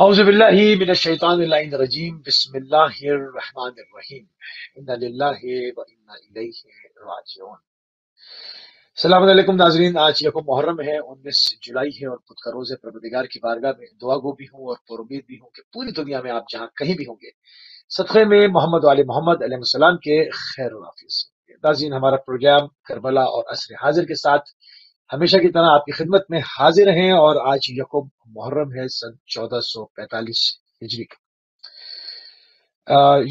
اعوذ باللہ من الشیطان اللعین الرجیم بسم اللہ الرحمن الرحیم انا للہ و انا الیہ راجعون۔ السلام علیکم ناظرین، آج یکم محرم ہے، 19 جولائی ہے اور خود کا روز ہے۔ پروردگار کی بارگاہ میں دعا گو بھی ہوں اور پر امید بھی ہوں کہ پوری دنیا میں آپ جہاں کہیں بھی ہوں گے صدقے میں محمد و آل محمد علیہ السلام کے خیر و عافیت سے ہوں گے۔ ناظرین، ہمارا پروگرام کربلا اور عصر حاضر کے ساتھ ہمیشہ کی طرح آپ کی خدمت میں حاضر ہیں، اور آج یکم محرم ہے سن 1445 ہجری کا۔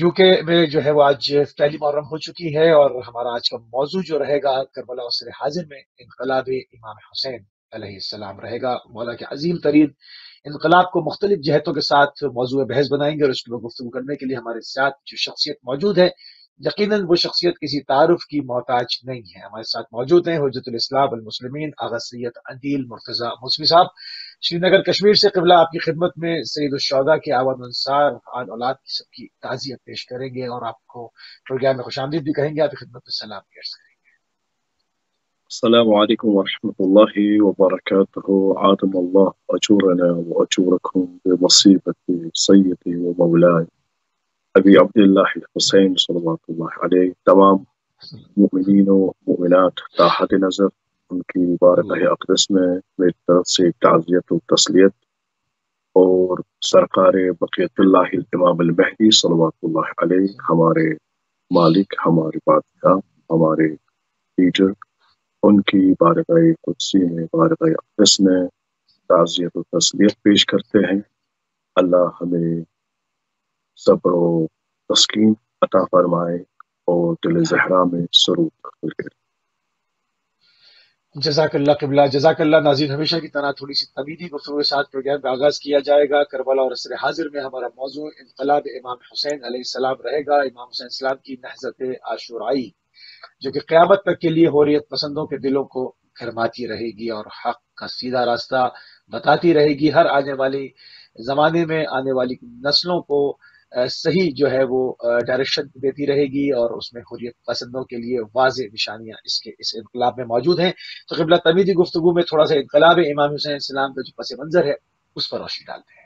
یو کے میں جو ہے وہ آج پہلی محرم ہو چکی ہے، اور ہمارا آج کا موضوع جو رہے گا کربلا عصر حاضر میں انقلاب امام حسین علیہ السلام رہے گا۔ مولا کے عظیم ترین انقلاب کو مختلف جہتوں کے ساتھ موضوع بحث بنائیں گے، اور اس کے گفتگو کرنے کے لیے ہمارے ساتھ جو شخصیت موجود ہے، یقیناً وہ شخصیت کسی تعارف کی محتاج نہیں ہے۔ ہمارے ساتھ موجود ہیں حجت الاسلام المسلمین آغا سید عدیل مرتضیٰ موسوی صاحب، شری نگر کشمیر سے۔ قبلہ آپ کی خدمت میں سید الشہداء کے اعوان انصار آل اولاد کی سب کی تعزیت پیش کریں گے، اور آپ کو پروگرام میں خوش آمدید بھی کہیں گے۔ آپ کی خدمت میں سلام پیش کریں السلام عليكم ورحمة الله وبركاته. عادم الله أجورنا وأجوركم بمصيبة سيدي ومولاي أبي عبد الله الحسين صلوات الله عليه. تمام مؤمنین و مؤمنات تحت نظر ان کی بارگاہ اقدس میں میری طرف سے تعزیت و تسلیت، اور سرکار بقیت اللہ امام المہدی صلوات اللہ علیہ، ہمارے مالک، ہمارے بادشاہ، ہمارے لیڈر، ان کی بارگاہ قدسی میں، بارگاہ اقدس میں تعزیت و تسلیت پیش کرتے ہیں۔ اللہ ہمیں صبر و تسکین عطا فرمائے اور دل زہرا میں سرور داخل کرے۔ جزاک اللہ قبلہ، جزاک اللہ۔ ناظرین، ہمیشہ کی طرح تھوڑی سی تمیدی گفتگو کے ساتھ پروگرام کا آغاز کیا جائے گا۔ کربلا اور عصر حاضر میں ہمارا موضوع انقلاب امام حسین علیہ السلام رہے گا۔ امام حسین السلام کی نہضت عاشورائی جو کہ قیامت تک کے لیے حریت پسندوں کے دلوں کو گھرماتی رہے گی اور حق کا سیدھا راستہ بتاتی رہے گی، ہر آنے والی زمانے میں آنے والی نسلوں کو صحیح جو ہے وہ ڈائریکشن دیتی رہے گی، اور اس میں حریت پسندوں کے لیے واضح نشانیاں اس انقلاب میں موجود ہیں۔ تو قبلہ تمیدی گفتگو میں تھوڑا سا انقلاب امام حسین السلام کا جو پس منظر ہے اس پر روشنی ڈالتے ہیں۔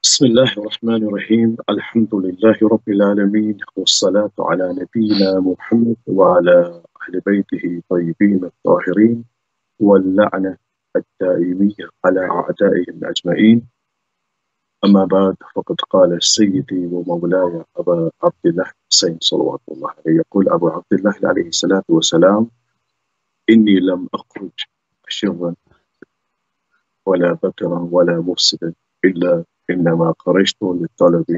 بسم الله الرحمن الرحيم. الحمد لله رب العالمين، والصلاة على نبينا محمد وعلى أهل بيته الطيبين الطاهرين، واللعنة الدائمية على أعدائهم أجمعين. أما بعد، فقد قال سيدي ومولاي أبا عبد الله حسين صلوات الله عليه، يقول أبو عبد الله عليه الصلاة والسلام: إني لم أخرج شرا ولا بطرا ولا مفسدا، إلا إنما خرجت لطلب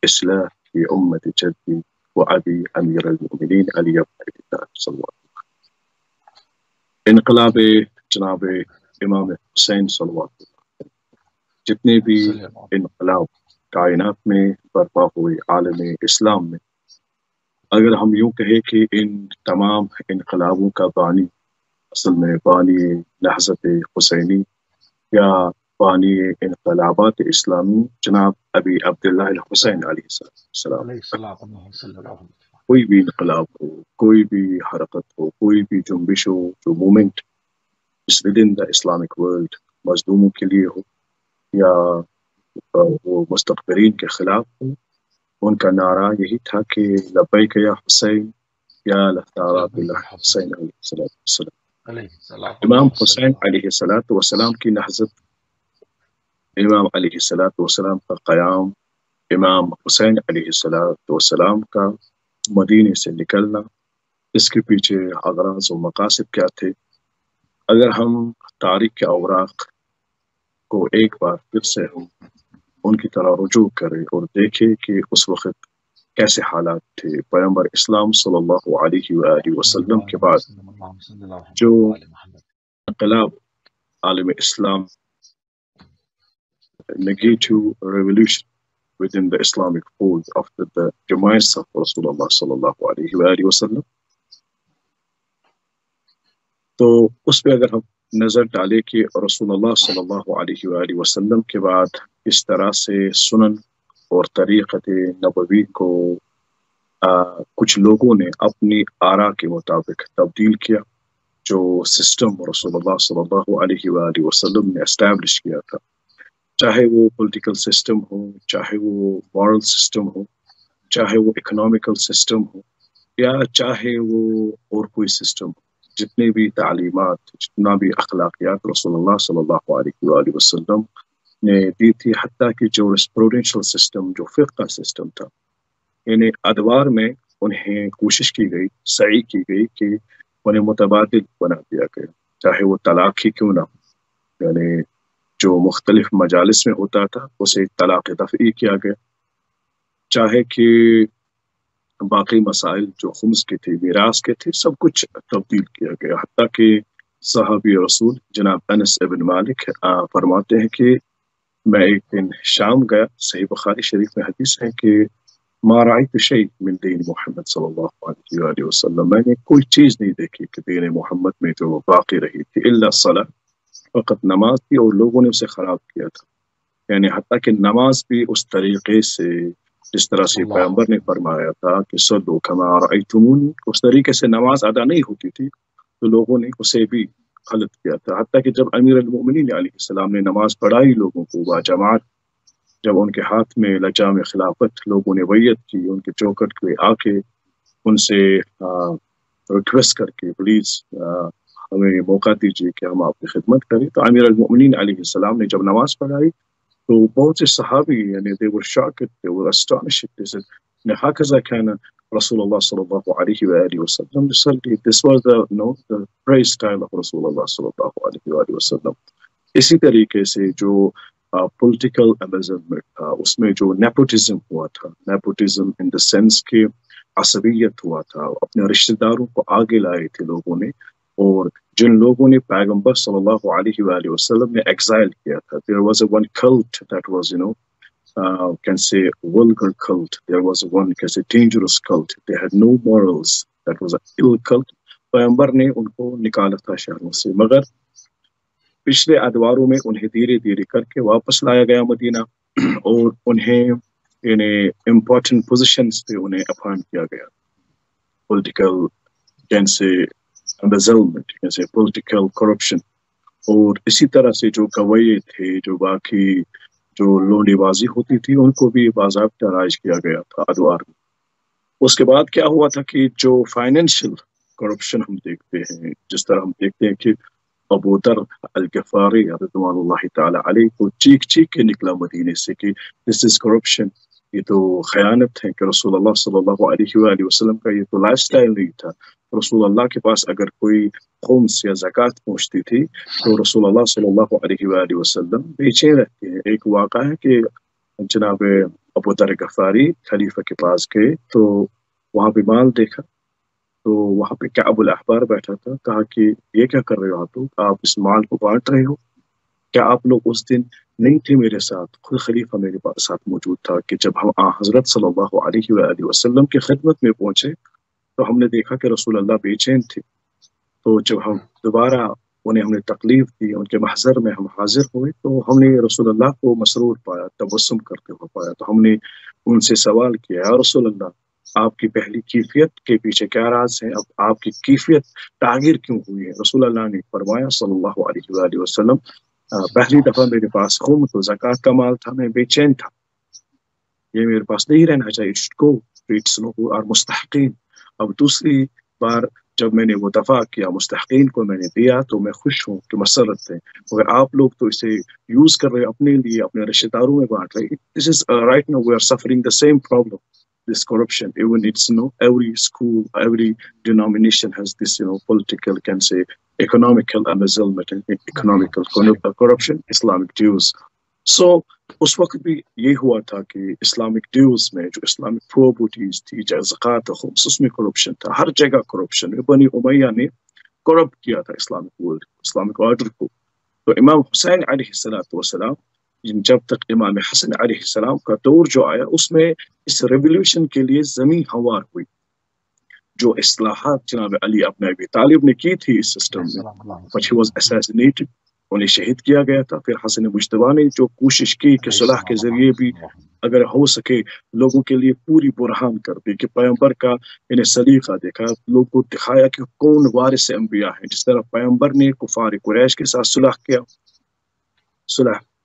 إصلاح في أمة جدي وأبي أمير المؤمنين علي بن أبي طالب صلى الله عليه وسلم۔ انقلاب جناب امام حسین صلوات اللہ علیہ، جتنے بھی انقلاب کائنات میں برپا ہوئے عالم اسلام میں، اگر ہم یوں کہیں کہ ان تمام انقلابوں کا بانی اصل میں بانی نہضت حسینی یا بانی انقلابات اسلامی جناب ابی عبداللہ الحسین علیہ السلام، کوئی بھی انقلاب ہو، کوئی بھی حرکت ہو، کوئی بھی جنبش ہو، جو movement is within the Islamic world مظلوموں کے لیے ہو یا وہ مستقبرین کے خلاف ہو، ان کا نعرہ یہی تھا کہ لبیک یا حسین یا لثارات اللہ حسین علیہ السلام۔ امام حسین علیہ السلام کی نہضت، امام علیہ السلام کا قیام، امام حسین علیہ السلام کا مدینے سے نکلنا، اس کے پیچھے اغراض و مقاصد کیا تھے؟ اگر ہم تاریخ کے اوراق کو ایک بار پھر سے ہم ان کی طرح رجوع کریں اور دیکھیں کہ اس وقت کیسے حالات تھے۔ پیغمبر اسلام صلی اللہ علیہ وآلہ وسلم کے بعد جو انقلاب عالم اسلام، negative revolution within the Islamic fold after the demise of Rasulullah sallallahu alayhi wa sallam، تو اس پہ اگر ہم نظر ڈالیں کہ رسول اللہ صلی اللہ علیہ وآلہ وسلم کے بعد اس طرح سے سنن اور طریقت نبوی کو کچھ لوگوں نے اپنی آراء کے مطابق تبدیل کیا، جو سسٹم رسول اللہ صلی اللہ علیہ وآلہ وسلم نے اسٹیبلش کیا تھا، چاہے وہ پولیٹیکل سسٹم ہو، چاہے وہ مورل سسٹم ہو، چاہے وہ اکنامیکل سسٹم ہو، یا چاہے وہ اور کوئی سسٹم ہو. جتنے بھی تعلیمات، جتنا بھی اخلاقیات رسول اللہ صلی اللہ علیہ وآلہ وسلم نے دی تھی، حتیٰ کہ جو ریسپروڈینشل سسٹم، جو فقہ سسٹم تھا، یعنی ادوار میں انہیں کوشش کی گئی، سعی کی گئی کہ انہیں متبادل بنا دیا گیا، چاہے وہ طلاق ہی کیوں نہ ہو. یعنی جو مختلف مجالس میں ہوتا تھا اسے طلاق دفعی کیا گیا، چاہے کہ باقی مسائل جو خمس کے تھے، میراث کے تھے، سب کچھ تبدیل کیا گیا. حتیٰ کہ صحابی رسول جناب انس ابن مالک فرماتے ہیں کہ میں ایک دن شام گیا، صحیح بخاری شریف میں حدیث ہے کہ ما رأيت شيء من دین محمد صلی اللہ علیہ وآلہ وسلم، میں نے کوئی چیز نہیں دیکھی کہ دین محمد میں جو باقی رہی تھی الا الصلاۃ، فقط نماز تھی، اور لوگوں نے اسے خراب کیا تھا. یعنی حتیٰ کہ نماز بھی اس طریقے سے جس طرح سے پیغمبر نے فرمایا تھا کہ صلوا کما رأیتمونی، اس طریقے سے نماز ادا نہیں ہوتی تھی، تو لوگوں نے اسے بھی غلط کیا تھا. حتیٰ کہ جب امیر المؤمنین علیہ السلام نے نماز پڑھائی لوگوں کو باجماعت، جب ان کے ہاتھ میں لجام خلافت، لوگوں نے بیعت کی، ان کے چوکٹ پہ آ کے ان سے ریکویسٹ کر کے پلیز ہمیں موقع دیجیے کہ ہم آپ کی خدمت کریں، تو امیر المؤمنین علیہ السلام نے جب نماز پڑھائی تو بہت سے صحابی یعنی they were shocked, they were astonished. They said هكذا كان رسول الله صلى الله عليه وآله وسلم يصلي. This was the praise style of رسول الله صلى الله عليه وآله وسلم. اسی طریقے سے جو پولیٹیکل امبیزمنٹ تھا، اس میں جو نیپوٹزم ہوا تھا، نیپوٹزم ان دا سینس کہ عصبیت ہوا تھا، اپنے رشتہ داروں کو آگے لائے تھے لوگوں نے، اور جن لوگوں نے پیغمبر صلی اللہ علیہ وآلہ وسلم نے ایگزائل کیا تھا. There was one cult that was, can say vulgar cult. There was one, can say dangerous cult. They had no morals. That was an ill cult. پیغمبر نے ان کو نکالا تھا شہروں سے، مگر پچھلے ادواروں میں انہیں دھیرے دھیرے کر کے واپس لایا گیا مدینہ، اور انہیں یعنی امپورٹنٹ پوزیشنز پہ انہیں اپائنٹ کیا گیا. Political can say embezzlement, can say political corruption. اور اسی طرح سے جو گویے تھے، جو باقی جو لونڈی بازی ہوتی تھی، ان کو بھی باضابطہ رائج کیا گیا تھا ادوار میں. اس کے بعد کیا ہوا تھا کہ جو فائنینشیل کرپشن ہم دیکھتے ہیں، جس طرح ہم دیکھتے ہیں کہ ابو ذر الغفاری رضوان اللہ تعالی علیہ کو چیخ چیخ کے نکلا مدینے سے کہ دس از کرپشن، یہ تو خیانت ہے، کہ رسول اللہ صلی اللہ علیہ وآلہ وسلم کا یہ تو لائف سٹائل نہیں تھا. رسول اللہ کے پاس اگر کوئی خمس یا زکوٰۃ پہنچتی تھی تو رسول اللہ صلی اللہ علیہ وآلہ وسلم بے چین رہتے ہیں. ایک واقعہ ہے کہ جناب ابو ذر غفاری خلیفہ کے پاس گئے تو وہاں پہ مال دیکھا، تو وہاں پہ کعب الاحبار بیٹھا تھا. کہا کہ یہ کیا کر رہے ہو آپ اس مال کو بانٹ رہے ہو؟ کیا آپ لوگ اس دن نہیں تھے میرے ساتھ؟ خود خلیفہ میرے ساتھ موجود تھا کہ جب ہم حضرت صلی اللہ علیہ وآلہ وسلم کی خدمت میں پہنچے تو ہم نے دیکھا کہ رسول اللہ بے چین تھے. تو جب ہم دوبارہ انہیں ہم نے تکلیف دی، ان کے محضر میں ہم حاضر ہوئے، تو ہم نے رسول اللہ کو مسرور پایا، تبسم کرتے ہوئے پایا. تو ہم نے ان سے سوال کیا، یا رسول اللہ، آپ کی پہلی کیفیت کے پیچھے کیا راز ہے؟ اب آپ کی کیفیت تغیر کیوں ہوئی ہے؟ رسول اللہ نے فرمایا صلی اللہ علیہ وآلہ وسلم، پہلی دفعہ میرے پاس خمس و زکوٰۃ کا مال تھا، میں بے چین تھا، یہ میرے پاس نہیں رہنا چاہیے، اور مستحقین. اب دوسری بار جب میں نے وہ دفع کیا، مستحقین کو میں نے دیا، تو میں خوش ہوں کہ مسرت ہے. اگر آپ لوگ تو اسے یوز کر رہے اپنے لیے، اپنے رشتہ داروں میں بانٹ رہے. This is right now we are suffering the same problem, this corruption. Even it's every school, every denomination has this political, can say economical embezzlement, economical corruption, Islamic dues. So اس وقت بھی یہ ہوا تھا کہ اسلامک ڈیوز میں جو Islamic properties تھی، زکوٰۃ خمس، اس میں کرپشن تھا، ہر جگہ کرپشن. بنی امیہ نے کرپٹ کیا تھا اسلامک ورلڈ، اسلامک آرڈر کو. تو امام حسین علیہ السلام، جب تک امام حسن علیہ السلام کا دور جو آیا، اس میں اس ریولیوشن کے لیے زمین ہموار ہوئی. جو اصلاحات جناب علی ابن ابی طالب نے کی تھی اس سسٹم میں، but he was assassinated، انہیں شہید کیا گیا تھا. پھر حسن مجتبیٰ نے جو کوشش کی کہ صلح کے ذریعے بھی اگر ہو سکے لوگوں کے لیے پوری برہان کر دی، کہ پیغمبر کا انہیں سلیقہ دیکھا، لوگوں کو دکھایا کہ کون وارث انبیاء ہیں. جس طرح پیغمبر نے کفار قریش کے ساتھ صلح کیا، صلح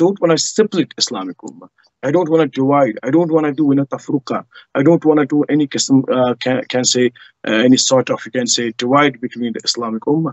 don't want to split Islamic Ummah. I don't want to divide. I don't want to do tafruqa. I don't want to do any can say any sort of, you can say, divide between the Islamic Ummah.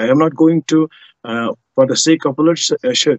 I am not going to for the sake of bloodshed.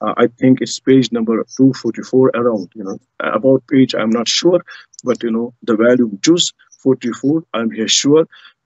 I think it's page number 244 around, about page I'm not sure, but the volume juz 44 I'm here sure.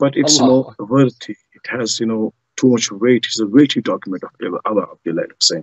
but it's worthy. It has too much weight. It's a weighty document of Abu Abdullah Hussein.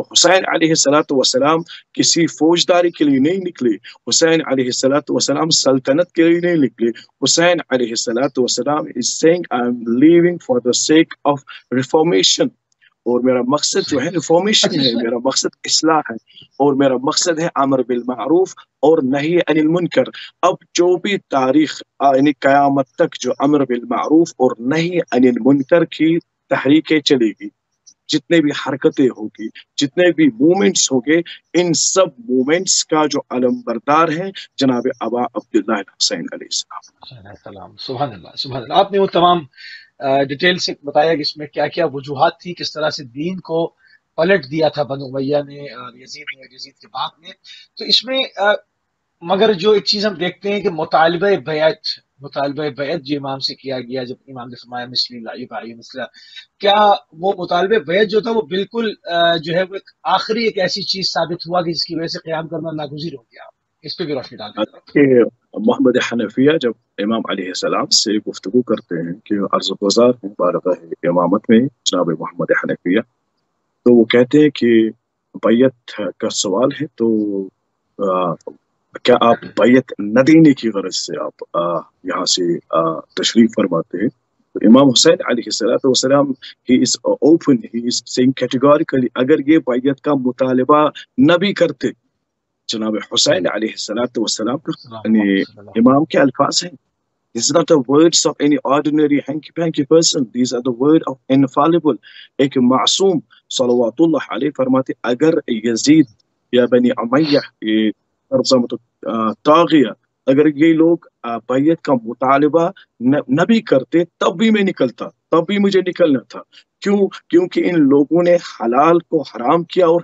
تو حسین علیہ السلام کسی فوجداری کے لیے نہیں نکلے، حسین علیہ السلام سلطنت کے لیے نہیں نکلے، حسین علیہ السلام is saying I'm leaving for the sake of reformation، اور میرا مقصد جو ہے ریفارمیشن ہے، میرا مقصد اصلاح ہے، اور میرا مقصد ہے امر بالمعروف اور نہی عن المنکر۔ اب جو بھی تاریخ یعنی قیامت تک جو امر بالمعروف اور نہی عن المنکر کی تحریکیں چلے گی، جتنے بھی حرکتیں ہوگی، جتنے بھی مومنٹس ہوگے، ان سب مومنٹس کا جو علم بردار ہے جناب ابا عبداللہ حسین علیہ السلام۔ سبحان اللہ سبحان اللہ۔ آپ نے وہ تمام ڈیٹیل سے بتایا کہ اس میں کیا کیا وجوہات تھی، کس طرح سے دین کو پلٹ دیا تھا بنو امیہ نے اور یزید نے، یزید کے باپ نے۔ تو اس میں مگر جو ایک چیز ہم دیکھتے ہیں کہ مطالبہ بیعت جو امام سے کیا گیا، جب امام نے فرمایا مثلی لا یبائی مثلا، کیا وہ مطالبہ بیعت جو تھا وہ بالکل جو ہے وہ آخری ایک ایسی چیز ثابت ہوا کہ جس کی وجہ سے قیام کرنا ناگزیر ہو گیا؟ اس پہ بھی روشنی ڈال دیں۔ محمد حنفیہ جب امام علیہ السلام سے گفتگو کرتے ہیں کہ عرض گزار ہیں بارگاہ امامت میں جناب محمد حنفیہ، تو وہ کہتے ہیں کہ بیعت کا سوال ہے تو کیا آپ بیعت نہ دینے کی غرض سے آپ یہاں سے تشریف فرماتے ہیں؟ تو امام حسین علیہ السلام he is open, he is saying categorically اگر یہ بیعت کا مطالبہ نہ بھی کرتے، جناب حسین علیہ السلام یعنی امام کے الفاظ ہیں، This is not the words of any ordinary hanky-panky person. These are the word of infallible. ایک معصوم صلوات اللہ علیہ فرماتے اگر یزید یا بنی امیہ ترجمۃ طاغیہ، اگر یہ لوگ بیعت کا مطالبہ نہ بھی کرتے تب بھی میں نکلتا، تب بھی مجھے نکلنا تھا۔ کیوں؟ کیونکہ ان لوگوں نے حلال کو حرام کیا اور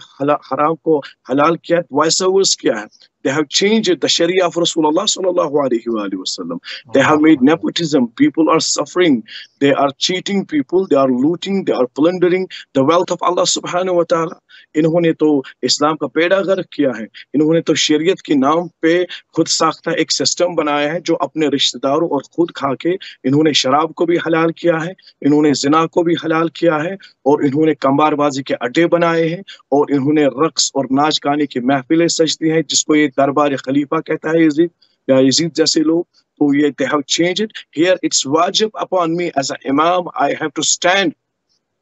حرام کو حلال کیا، وائس ورس کیا ہے۔ They have changed the Sharia of Rasulullah sallallahu alaihi wasallam. They have made nepotism. People are suffering. They are cheating people. They are looting. They are plundering the wealth of Allah subhanahu wa ta'ala. انہوں نے تو اسلام کا پیڑا غرق کیا ہے، انہوں نے تو شریعت کے نام پہ خود ساختہ ایک سسٹم بنایا ہے جو اپنے رشتہ داروں اور خود کھا کے انہوں نے شراب کو بھی حلال کیا ہے، انہوں نے زنا کو بھی حلال کیا ہے، اور انہوں نے کمبار بازی کے اڈے بنائے ہیں، اور انہوں نے رقص اور ناچ گانے کی محفلیں سجتی ہیں جس کو یہ دربار خلیفہ کہتا ہے یزید یا یزید جیسے لوگ۔ تو یہ they have changed it. Here it's wajib upon me as an imam, I have to stand.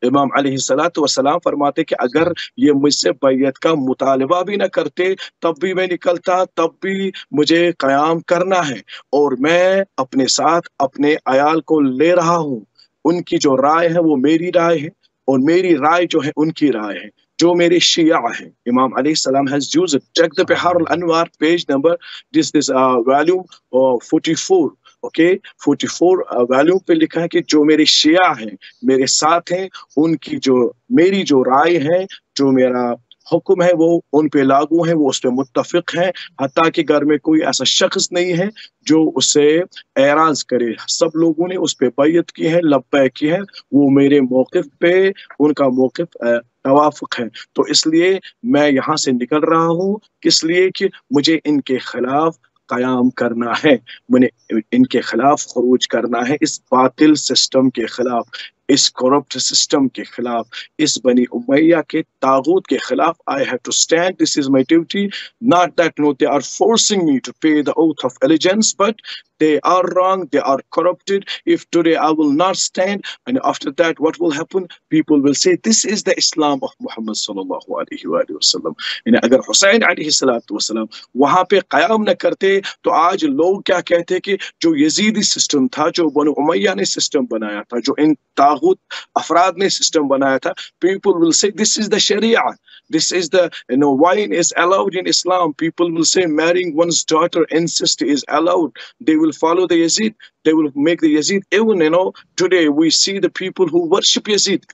امام علیہ السلام فرماتے کہ اگر یہ مجھ سے بیعت کا مطالبہ بھی نہ کرتے تب بھی میں نکلتا، تب بھی مجھے قیام کرنا ہے، اور میں اپنے ساتھ اپنے عیال کو لے رہا ہوں۔ ان کی جو رائے ہے وہ میری رائے ہے، اور میری رائے جو ہے ان کی رائے ہے، جو میرے شیعہ ہیں۔ امام علیہ السلام has used it. Check the Bahar ul-Anwar page number this volume 44. Okay 44 Valium پہ لکھا ہے کہ جو میرے شیعہ ہیں، میرے ساتھ ہیں، ان کی جو میری جو رائے ہے، جو میرا حکم ہے وہ ان پہ لاگو ہے، وہ اس پہ متفق ہیں، حتیٰ کہ گھر میں کوئی ایسا شخص نہیں ہے جو اسے اعراض کرے۔ سب لوگوں نے اس پہ بیعت کی ہے، لبیک کی ہے، وہ میرے موقف پہ ان کا موقف توافق ہے۔ تو اس لیے میں یہاں سے نکل رہا ہوں، کس لیے کہ مجھے ان کے خلاف قیام کرنا ہے، میں ان کے خلاف خروج کرنا ہے، اس باطل سسٹم کے خلاف، اس کرپٹ سسٹم کے خلاف، اس بنی امیہ کے طاغوت کے خلاف۔ I have to stand. This is my duty. Not that no, they are forcing me to pay the oath of allegiance, but they are wrong. They are corrupted. If today I will not stand, and after that, what will happen? People will say, this is the Islam of Muhammad sallallahu alaihi wasallam. یعنی اگر حسین علیہ السلام وہاں پہ قیام نہ کرتے تو آج لوگ کیا کہتے کہ جو یزیدی سسٹم تھا، جو بنو امیہ نے سسٹم بنایا تھا، جو ان طاغوت افراد نے سسٹم بنایا تھا، people will say this is the Sharia. This is the, wine is allowed in Islam. People will say marrying one's daughter, incest is allowed. They will follow the Yazid. They will make the Yazid. Even, today we see the people who worship Yazid.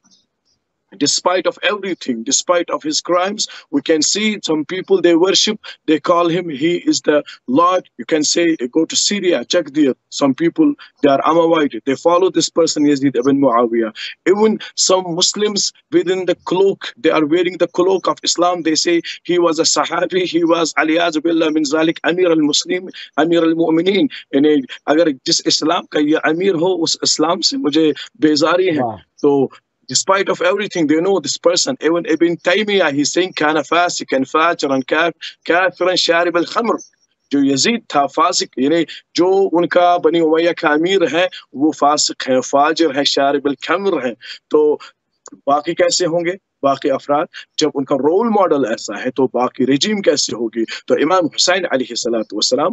Despite of everything, despite of his crimes, we can see some people they worship, they call him, he is the Lord. You can say, go to Syria, check there. Some people, they are Amawite. They follow this person, Yazid ibn Muawiyah. Even some Muslims within the cloak, they are wearing the cloak of Islam. They say he was a Sahabi, he was Aliyaz billah min zalik Amir al-Muslim, Amir al-Mu'mineen. And agar jis Islam ka ye Amir ho, us Islam se mujhe bezari hai. So despite of everything, they know this person. Even Ibn Taymiyyah, he's saying كان فاسقا فاجرا كافرا شارب الخمر. جو یزید تھا فاسق، یعنی جو ان کا بنی امیہ کا امیر ہے وہ فاسق ہے، فاجر ہے، شارب الخمر ہے. تو باقی کیسے ہوں گے باقی افراد؟ جب ان کا رول ماڈل ایسا ہے تو باقی رجیم کیسے ہوگی؟ تو امام حسین علیہ السلام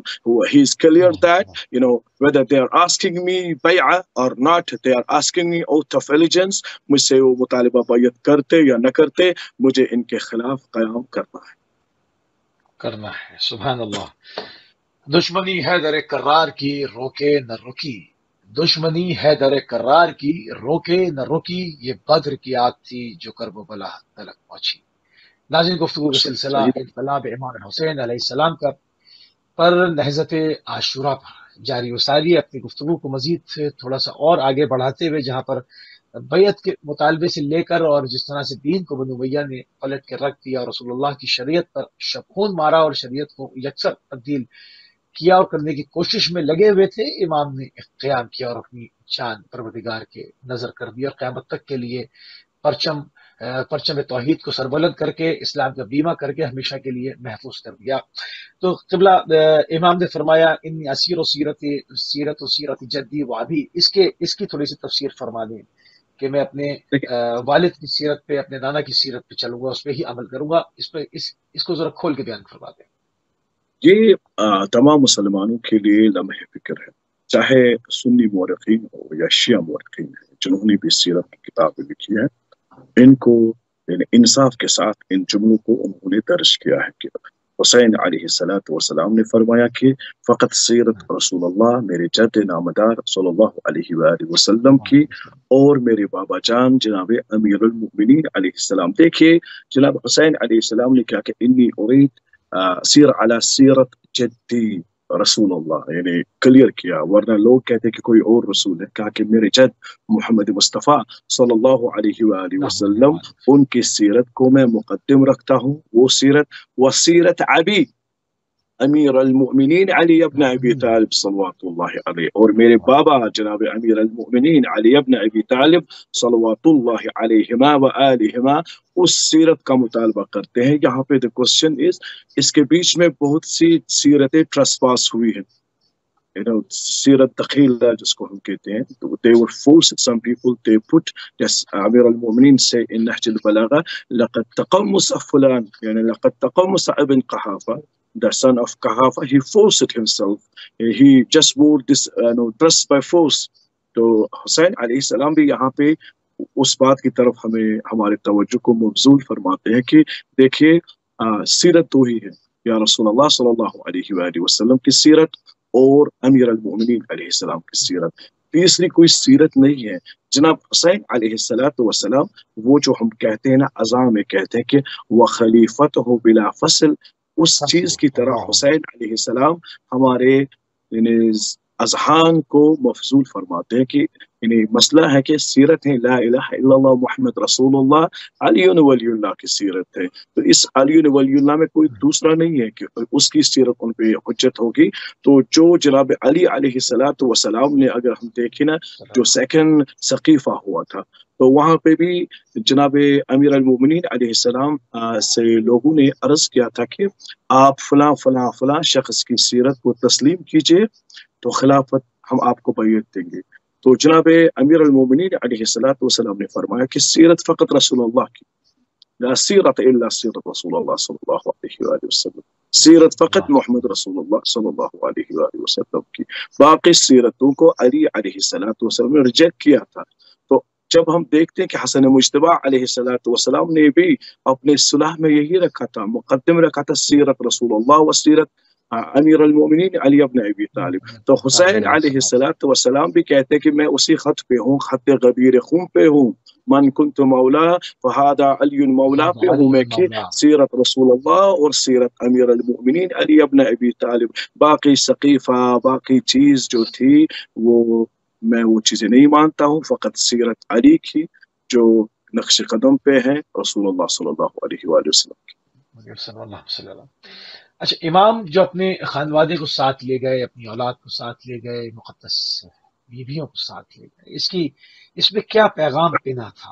he is clear that whether they are asking me بیعہ or not, they are asking me out of allegiance. مجھ سے وہ مطالبہ بیعت کرتے یا نہ کرتے، مجھے ان کے خلاف قیام کرنا ہے. سبحان اللہ. دشمنی حیدر کرار کی روکے نہ رکی، دشمنی حیدر کرار کی روکے نہ رکی، یہ بدر کی آگ تھی جو کرب و بلا تلک پہنچی. ناظرین، گفتگو کا سلسلہ انقلاب امام حسین علیہ السلام کا پر نہضت عاشورہ پر جاری و ساری. اپنی گفتگو کو مزید تھوڑا سا اور آگے بڑھاتے ہوئے جہاں پر بیعت کے مطالبے سے لے کر اور جس طرح سے دین کو بنو امیہ نے پلٹ کے رکھ دیا اور رسول اللہ کی شریعت پر شبخون مارا اور شریعت کو یکسر تبدیل کیا اور کرنے کی کوشش میں لگے ہوئے تھے، امام نے قیام کیا اور اپنی جان پروردگار کے نظر کر دی اور قیامت تک کے لیے پرچم توحید کو سربلند کر کے اسلام کا بیمہ کر کے ہمیشہ کے لیے محفوظ کر دیا. تو قبلہ امام نے فرمایا انی اسیر و سیرت جدی و ابی، اس کی تھوڑی سی تفسیر فرما دیں کہ میں اپنے والد کی سیرت پہ، اپنے نانا کی سیرت پہ چلوں گا، اس پہ ہی عمل کروں گا. اس کو ذرا کھول کے بیان فرما دیں. یہ تمام مسلمانوں کے لیے لمحہ فکر ہے، چاہے سنی مورخین ہو یا شیعہ مورخین ہیں جنہوں نے بھی سیرت کی کتابیں لکھی ہیں. ان کو انصاف کے ساتھ ان جملوں کو انہوں نے درج کیا ہے کہ حسین علیہ السلام نے فرمایا کہ فقط سیرت رسول اللہ میرے جد نامدار صلی اللہ علیہ وآلہ وسلم کی اور میرے بابا جان جناب امیر المؤمنین علیہ السلام. دیکھیے جناب حسین علیہ السلام نے کہا کہ انی ارید سیر علی سیرت جدی رسول اللہ، یعنی کلیئر کیا، ورنہ لوگ کہتے کہ کوئی اور رسول ہے. کہا کہ میرے جد محمد مصطفیٰ صلی اللہ علیہ وآلہ وسلم ان کی سیرت کو میں مقدم رکھتا ہوں. وہ سیرت وسیرت ابی امیر المؤمنین علی ابن ابی طالب صلوات اللہ علیہ، اور میرے بابا جناب امیر المؤمنین علی ابن ابی طالب صلوات اللہ علیہما وآلہما اس سیرت کا مطالبہ کرتے ہیں. یہاں پہ the question is اس کے بیچ میں بہت سی سیرتیں ٹرسپاس ہوئی ہیں، سیرت دخیلہ جس کو ہم کہتے ہیں. they were forced, some people they put yes امیر المؤمنین سے in نہج البلاغہ لقد تقمص فلان، یعنی لقد تقمص ابن قحافہ the son of Qahafa, he forced it himself, he just wore this dress by force. تو حسین علیہ السلام بھی یہاں پہ اس بات کی طرف ہمیں ہمارے توجہ کو مبذول فرماتے ہیں کہ دیکھیے سیرت تو ہی ہے یا رسول اللہ صلی اللہ علیہ وآلہ وسلم کی سیرت اور امیر المؤمنین علیہ السلام کی سیرت، تیسری کوئی سیرت نہیں ہے. جناب حسین علیہ السلام وہ جو ہم کہتے ہیں نا اذان میں کہتے ہیں کہ وَخَلِيفَتُهُ بِلَا فَصْلٍ، اس چیز کی طرح حسین علیہ السلام ہمارے اذہان کو مفضول فرماتے ہیں کہ مسئلہ ہے کہ سیرت ہے لا الہ الا اللہ محمد رسول اللہ علی ولی اللہ کی سیرت ہے. تو اس علی ولی اللہ میں کوئی دوسرا نہیں ہے کہ اس کی سیرت ان پہ حجت ہوگی. تو جو جناب علی علیہ السلام نے اگر ہم دیکھیں نا جو سیکنڈ ثقیفہ ہوا تھا تو وہاں پہ بھی جناب امیر المومنین علیہ السلام سے لوگوں نے عرض کیا تھا کہ آپ فلاں فلاں فلاں شخص کی سیرت کو تسلیم کیجئے تو خلافت ہم آپ کو بیعت دیں گے. تو جناب امیر المومنین علیہ السلام نے فرمایا کہ سیرت فقط رسول اللہ کی، لا سیرت الا سیرت رسول اللہ صلی اللہ علیہ وآلہ وسلم، سیرت فقط محمد رسول اللہ صلی اللہ علیہ وآلہ وسلم کی، باقی سیرتوں کو علی علیہ السلام نے ریجیکٹ کیا تھا. تو جب ہم دیکھتے ہیں کہ حسن مجتبی علیہ السلام نے بھی اپنے صلح میں یہی رکھا تھا، مقدم رکھا تھا سیرت رسول اللہ و سیرت امیر المومنین علی ابن ابی طالب. تو حسین علیہ السلام بھی کہتے ہیں کہ میں اسی خط پہ ہوں، خط غبیر خون پہ ہوں، من کنت مولا فہذا علی مولا پہ ہوں میں کہ سیرت رسول اللہ اور سیرت امیر المومنین علی ابن ابی طالب. باقی ثقیفہ باقی چیز جو تھی وہ میں وہ چیزیں نہیں مانتا ہوں، فقط سیرت علی کی جو نقش قدم پہ ہیں رسول اللہ صلی اللہ علیہ وآلہ وسلم کی. اچھا، امام جو اپنے خانوادے کو ساتھ لے گئے، اپنی اولاد کو ساتھ لے گئے، مقدس بیویوں کو ساتھ لے گئے، اس میں کیا پیغام پینا تھا؟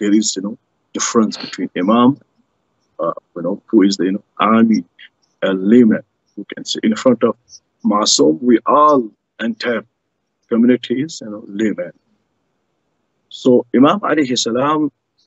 there is difference between imam who is the army, a layman who can say in front of masoom we all entire community is layman. So imam alayhi salam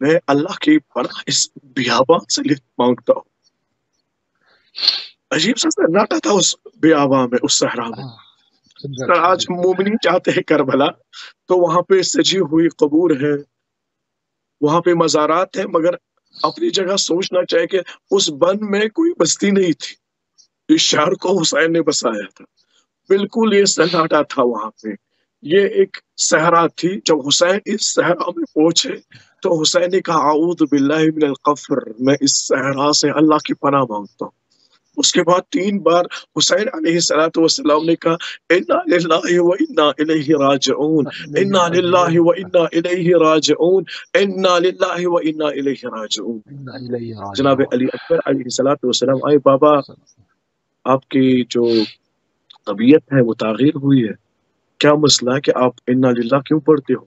میں اللہ کی پناہ اس بیابان سے مانگتا ہوں. عجیب سا سناٹا تھا اس بیابان میں، اس صحرا میں. آج مومنین چاہتے ہیں کربلا تو وہاں پہ سجی ہوئی قبور ہے، وہاں پہ مزارات ہیں، مگر اپنی جگہ سوچنا چاہیے کہ اس بن میں کوئی بستی نہیں تھی. اس شہر کو حسین نے بسایا تھا. بالکل یہ سناٹا تھا وہاں پہ. یہ ایک صحرا تھی. جب حسین اس صحرا میں پہنچے تو حسین نے کہا اعوذ باللہ من القفر، میں اس صحرا سے اللہ کی پناہ مانگتا ہوں. اس کے بعد 3 بار حسین علیہ السلام نے کہا انا للہ و انا الیہ راجعون، انا للہ و انا الیہ راجعون، انا للہ و انا الیہ راجعون. جناب علی اکبر علیہ السلام آئے، بابا آپ کی جو طبیعت ہے وہ تغیر ہوئی ہے، کیا مسئلہ ہے کہ آپ انا للہ کیوں پڑھتے ہو؟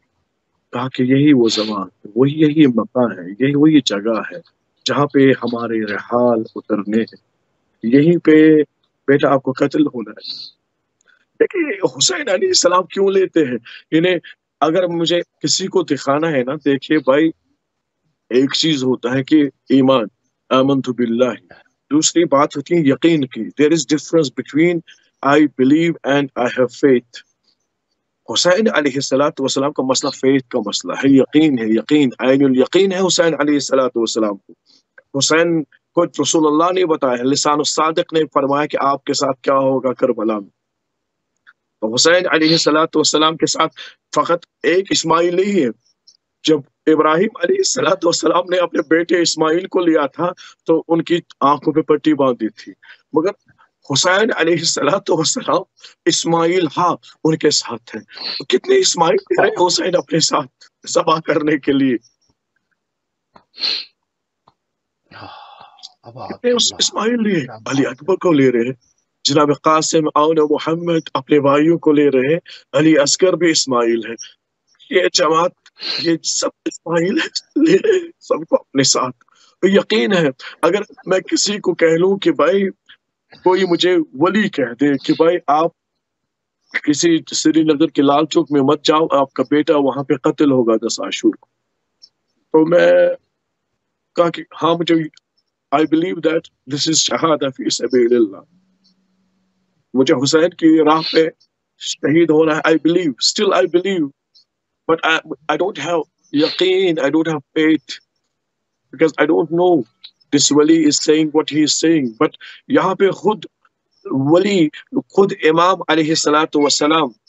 کہا کہ یہی وہ زمان، وہی یہی مکان ہے، یہی وہی جگہ ہے جہاں پہ ہمارے رحال اترنے ہیں، یہیں پہ بیٹا آپ کو قتل ہونا ہے. دیکھیے حسین علیہ السلام کیوں لیتے ہیں انہیں؟ اگر مجھے کسی کو دکھانا ہے نا، دیکھیے بھائی ایک چیز ہوتا ہے کہ ایمان، آمنت باللہ، دوسری بات ہوتی ہے یقین کی. There is difference between I believe and I have faith. Hussain علیہ السلام کا مسئلہ فیتھ کا مسئلہ ہے، یقین ہے، یقین عین الیقین ہے حسین علیہ السلام کو. حسین کو رسول اللہ نے بتایا، لسان الصادق نے فرمایا کہ آپ کے ساتھ کیا ہوگا کربلا میں. تو حسین علیہ السلام کے ساتھ فقط ایک اسماعیل نہیں ہے. جب ابراہیم علیہ السلام نے اپنے بیٹے اسماعیل کو لیا تھا تو ان کی آنکھوں پہ پٹی باندھی تھی، مگر حسین علیہ السلام اسماعیل ہاں ان کے ساتھ ہیں. کتنے اسماعیل دے رہے حسین اپنے ساتھ ذبح کرنے کے لیے؟ کتنے اسماعیل لیے؟ علی اکبر کو لے رہے ہیں، جناب قاسم اون محمد اپنے بھائیوں کو لے رہے ہیں، علی اصغر بھی اسماعیل ہے. یہ جماعت یہ سب اسماعیل لے رہے ہیں سب کو اپنے ساتھ. یقین ہے اگر میں کسی کو کہہ لوں کہ بھائی کوئی مجھے ولی کہہ دے کہ بھائی آپ کسی سری نگر کے لال چوک میں مت جاؤ، آپ کا بیٹا وہاں پہ قتل ہوگا 10 عاشور کو، تو میں کہا کہ ہاں مجھے I believe that this is شہادہ فی سبیل اللہ، مجھے حسین کی راہ پہ شہید ہونا ہے. I believe, still I believe, but I don't have yaqeen, I don't have faith, because I don't know this wali is saying what he is saying. But یہاں پہ خود ولی، خود امام علیہ السلام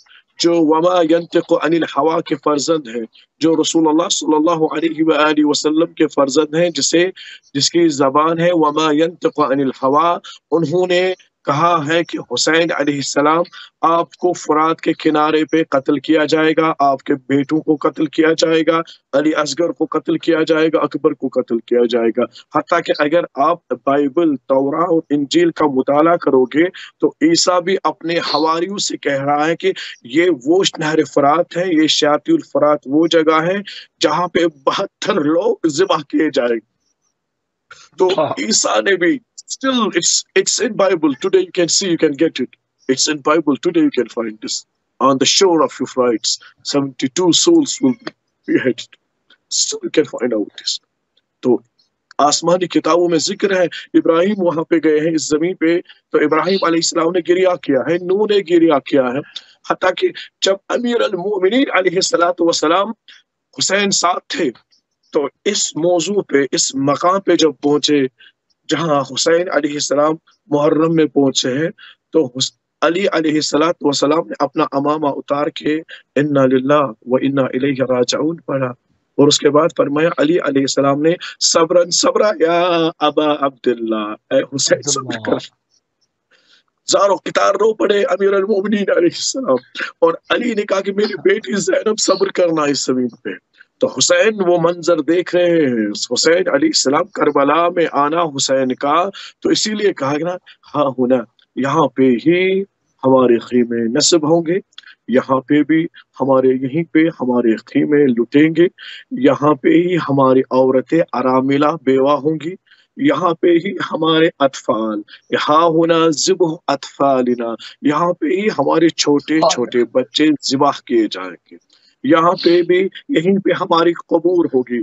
جو وما ینطق عن الہوا کے فرزند ہیں، جو رسول اللہ صلی اللہ علیہ وآلہ وسلم کے فرزند ہیں، جس کی زبان ہے وما ینطق عن الہوا، انہوں نے کہا ہے کہ حسین علیہ السلام آپ کو فرات کے کنارے پہ قتل کیا جائے گا، آپ کے بیٹوں کو قتل کیا جائے گا، علی اصغر کو قتل کیا جائے گا، اکبر کو قتل کیا جائے گا. حتیٰ کہ اگر آپ بائبل، توراہ اور انجیل کا مطالعہ کرو گے تو عیسیٰ بھی اپنے حواریوں سے کہہ رہا ہے کہ یہ وہ نہر فرات ہے، یہ شاطئ الفرات وہ جگہ ہے جہاں پہ 72 لوگ ذبح کیے جائیں گے. تو عیسیٰ نے بھی still it's in Bible today, you can see, you can get it, it's in Bible today, you can find this on the shore of Euphrates 72 souls will be beheaded, so you can find out this. تو آسمانی کتابوں میں ذکر ہے ابراہیم وہاں پہ گئے ہیں اس زمین پہ، تو ابراہیم علیہ السلام نے گریا کیا ہے، نوح نے گریا کیا ہے. حتیٰ کہ جب امیر المؤمنین علیہ السلام حسین ساتھ تھے تو اس موضوع پہ، اس مقام پہ جب پہنچے جہاں حسین علیہ السلام محرم میں پہنچے ہیں، تو علی علیہ السلام نے اپنا امامہ اتار کے انا للہ و انا الیہ راجعون پڑھا، اور اس کے بعد فرمایا علی علیہ السلام نے صبرا صبرا یا ابا عبداللہ، اے حسین صبر کر. زارو قطار رو پڑے امیر المؤمنین علیہ السلام، اور علی نے کہا کہ میری بیٹی زینب صبر کرنا اس زمین پہ. تو حسین وہ منظر دیکھ رہے ہیں، حسین علیہ السلام کربلا میں آنا حسین کا، تو اسی لیے کہا گیا ہاں ہونا، یہاں پہ ہی ہمارے خیمے نصب ہوں گے، یہاں پہ بھی یہیں پہ ہمارے خیمے لٹیں گے، یہاں پہ ہی ہماری عورتیں اراملہ بیوہ ہوں گی، یہاں پہ ہی ہمارے اطفال، یہاں ہونا ذبح اطفالنا، یہاں پہ ہی ہمارے چھوٹے چھوٹے بچے ذبح کیے جائیں گے، یہاں پہ بھی یہیں پہ ہماری قبور ہوگی.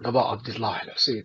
أبا عبد الله الحسين.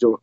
جرح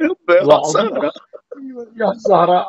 وأم يا زهراء،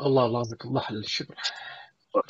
الله الله لك الله الشكر.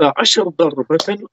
12 ضربة,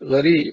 غريب.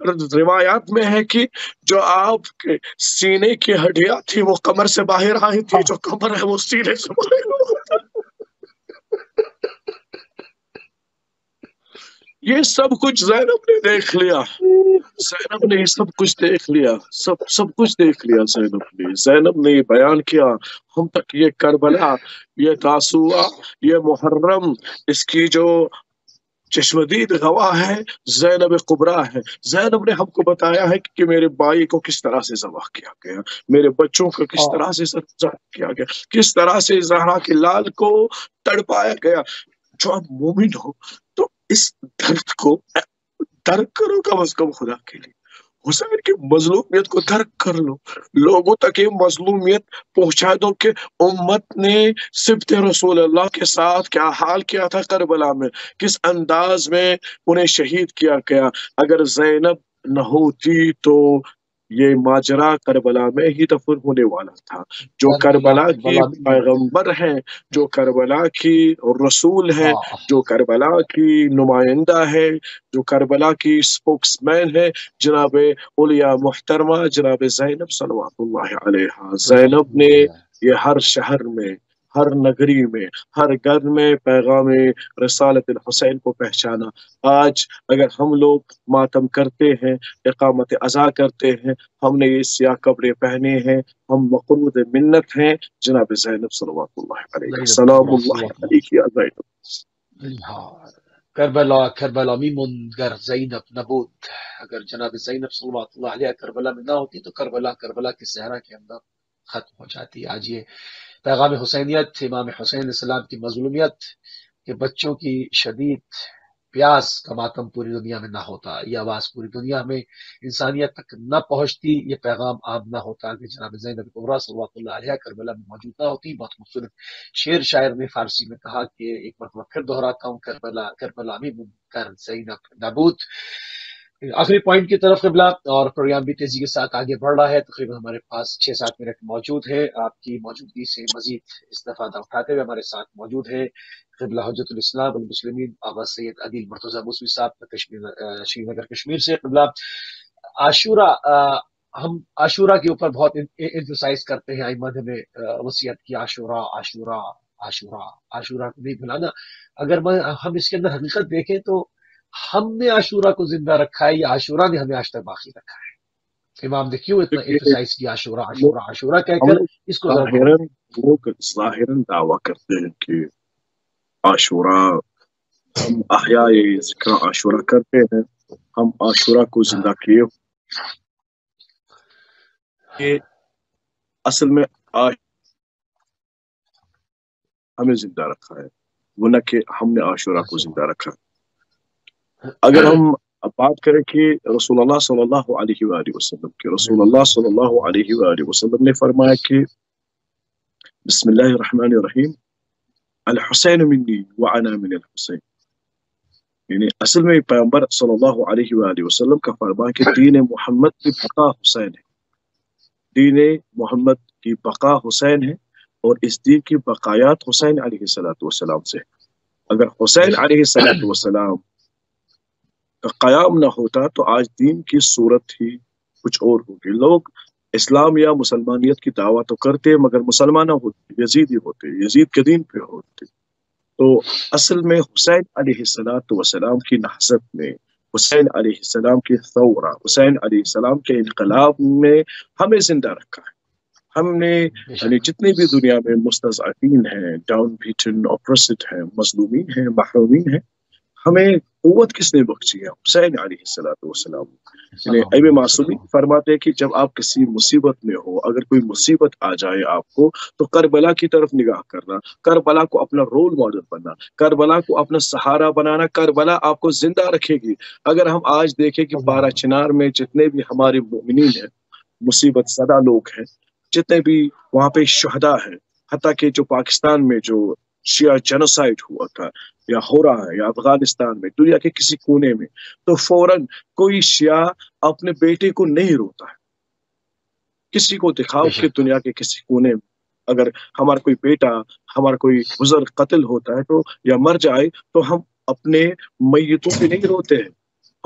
روایات میں ہے کہ جو آپ کے سینے کی ہڈیاں تھی وہ کمر سے باہر آئی تھی، جو کمر ہے وہ سینے سے باہر آئی۔ یہ سب کچھ زینب نے دیکھ لیا، زینب نے سب کچھ دیکھ لیا، سب کچھ دیکھ لیا زینب نے یہ بیان کیا ہم تک، یہ کربلا، یہ تاسوعہ، یہ محرم، اس کی جو چشمدید گواہ ہے زینب کبریٰ ہے۔ زینب نے ہم کو بتایا ہے کہ میرے بھائی کو کس طرح سے ذبح کیا گیا، میرے بچوں کو کس طرح سے ذبح کیا گیا، کس طرح سے زہرا کے لال کو تڑپایا گیا۔ جو آپ مومن ہو تو اس درد کو درک کرو کم از کم خدا کے لیے، حسین کی مظلومیت کو درک کر لو، لوگوں تک یہ مظلومیت پہنچا دو کہ امت نے سبط رسول اللہ کے ساتھ کیا حال کیا تھا کربلا میں، کس انداز میں انہیں شہید کیا گیا۔ اگر زینب نہ ہوتی تو یہ ماجرا کربلا میں ہی دفن ہونے والا تھا۔ جو کربلا کی پیغمبر ہیں، جو کربلا کی رسول ہے، جو کربلا کی نمائندہ ہے، جو کربلا کی سپوکس مین ہے، جناب اولیاء محترمہ جناب زینب صلوات اللہ علیہا۔ زینب نے یہ ہر شہر میں، ہر نگری میں، ہر گھر میں پیغام رسالت الحسین کو پہچانا۔ آج اگر ہم لوگ ماتم کرتے ہیں، اقامت عزا کرتے ہیں، ہم نے یہ سیاہ کپڑے پہنے ہیں، ہم مقرود منت ہیں جناب زینب صلوات اللہ علیہ، سلام اللہ علیہ یا زینب۔ کربلا میمون گر زینب نبود، اگر جناب زینب صلوات اللہ علیہ کربلا میں نہ ہوتی تو کربلا کے صحرا کے اندر ختم ہو جاتی۔ آج یہ پیغام حسینیت، امام حسین علیہ السلام کی مظلومیت، کہ بچوں کی شدید پیاس کا ماتم پوری دنیا میں نہ ہوتا، یہ آواز پوری دنیا میں انسانیت تک نہ پہنچتی، یہ پیغام عام نہ ہوتا کہ جناب زینب کبریٰ صلوات اللہ علیہ کربلا میں موجود نہ ہوتی۔ بہت خوبصورت شعر شاعر نے فارسی میں کہا کہ ایک مرتبہ پھر دہراتا ہوں، کربلا میں منکر زینب نبود۔ آخری پوائنٹ کی طرف قبلہ، اور پروگرام بھی تیزی کے ساتھ آگے بڑھ رہا ہے، تقریباً ہمارے پاس 6-7 منٹ موجود ہے۔ آپ کی موجودگی سے مزید استفادہ اٹھاتے ہوئے ہمارے ساتھ موجود ہے قبلہ حجت الاسلام والمسلمین آغا سید عدیل مرتضیٰ موسوی صاحب شری نگر کشمیر سے۔ قبلہ عاشورہ، ہم عاشورہ کے اوپر بہت ایمفسائز کرتے ہیں، ائمہ نے وصیت کی عاشورہ عاشورہ عاشورہ عاشورہ کو نہیں بھلانا۔ اگر ہم اس کے اندر حقیقت دیکھیں تو ہم نے عاشورہ کو زندہ رکھا ہے یا عاشورہ نے ہمیں آج تک باقی رکھا ہے؟ امام نے کیوں اتنا ایمفسائز کیا عاشورہ عاشورہ عاشورہ کہہ کر اس کو ظاہراً دعویٰ کرتے ہیں کہ عاشورہ، ہم احیاء ذکر عاشورہ کرتے ہیں، ہم عاشورہ کو زندہ کیے، اصل میں ہمیں زندہ رکھا ہے، وہ نہ کہ ہم نے عاشورہ کو زندہ رکھا۔ اگر ہم بات کریں کہ رسول اللہ صلی اللہ علیہ وآلہ وسلم کے، رسول اللہ صلی اللہ علیہ وآلہ وسلم نے فرمایا کہ بسم اللہ الرحمن الرحیم، الحسین منی وانا من الحسین، یعنی اصل میں پیغمبر صلی اللہ علیہ وآلہ وسلم کا فرمان کہ دین محمد کی بقا حسین ہے، دین محمد کی بقا حسین ہے، اور اس دین کی بقایات حسین علیہ السلام سے۔ اگر حسین علیہ السلام کا قیام نہ ہوتا تو آج دین کی صورت ہی کچھ اور ہوگی۔ لوگ اسلام یا مسلمانیت کی دعویٰ تو کرتے مگر مسلمان نہ ہوتے، یزیدی ہوتے، یزید کے دین پہ ہوتے۔ تو اصل میں حسین علیہ السلام کی نہضت میں، حسین علیہ السلام کی ثورہ، حسین علیہ السلام کے انقلاب میں ہمیں زندہ رکھا ہے۔ ہم نے یعنی جتنے بھی دنیا میں مستضعفین ہیں، ڈاؤن بیٹن، اپریسڈ ہیں، مظلومین ہیں، محرومین ہیں، ہمیں قوت کس نے بخشی ہے؟ حسین علیہ السلام۔ یعنی ابن معصومی فرماتے ہیں کہ جب آپ کسی مصیبت میں ہو، اگر کوئی مصیبت آ جائے آپ کو، تو کربلا کی طرف نگاہ کرنا، کربلا کو اپنا رول ماڈل بننا، کربلا کو اپنا سہارا بنانا، کربلا آپ کو زندہ رکھے گی۔ اگر ہم آج دیکھیں کہ بارہ چنار میں جتنے بھی ہمارے مومنین ہیں، مصیبت زدہ لوگ ہیں، جتنے بھی وہاں پہ شہداء ہیں، حتیٰ کہ جو پاکستان میں جو شیعہ جنوسائیڈ ہوا تھا یا ہو رہا ہے، یا افغانستان میں، دنیا کے کسی کونے میں، تو فوراً کوئی شیعہ اپنے بیٹے کو نہیں روتا ہے۔ کسی کو دکھاؤ کہ دنیا کے کسی کونے میں اگر ہمارا کوئی بیٹا، ہمارا کوئی بزرگ قتل ہوتا ہے تو یا مر جائے تو ہم اپنے میتوں پہ نہیں روتے ہیں،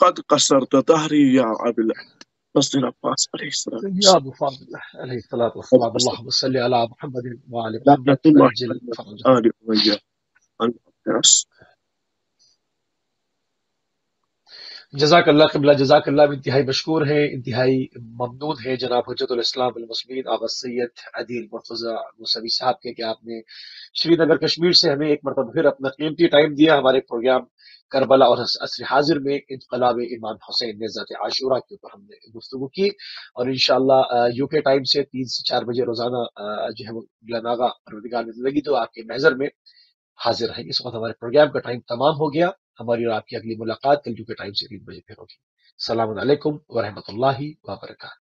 قد قصرت ظهري يا أبي قصد العباس عليه الصلاة يا والسلام. أبو فاضل عليه الصلاة قد والسلام، قصرت. اللهم صل على محمد وعلى لعنة محمد الله وعجل على فرجه. آل أمية العباس. جزاک اللہ قبلہ، جزاک اللہ، انتہائی مشکور ہیں، انتہائی ممنون ہے جناب حجت الاسلام المسلمین آغا سید عدیل مرتضی موسوی صاحب کے کہ آپ نے شری نگر کشمیر سے ہمیں ایک مرتبہ پھر اپنا قیمتی ٹائم دیا ہمارے پروگرام کربلا اور عصر حاضر میں انقلاب امام حسین نعزت عاشورہ کے اوپر ہم نے گفتگو کی، اور انشاءاللہ یو کے ٹائم سے 3 سے 4 بجے روزانہ جو ہے وہ گلناغا پروردگار میں زندگی تو آپ کے محضر میں حاضر ہیں۔ اس وقت ہمارے پروگرام کا ٹائم تمام ہو گیا، ہماری اور آپ کی اگلی ملاقات کل کے ٹائم سے 3 بجے پھر ہوگی۔ السلام علیکم ورحمۃ اللہ وبرکاتہ۔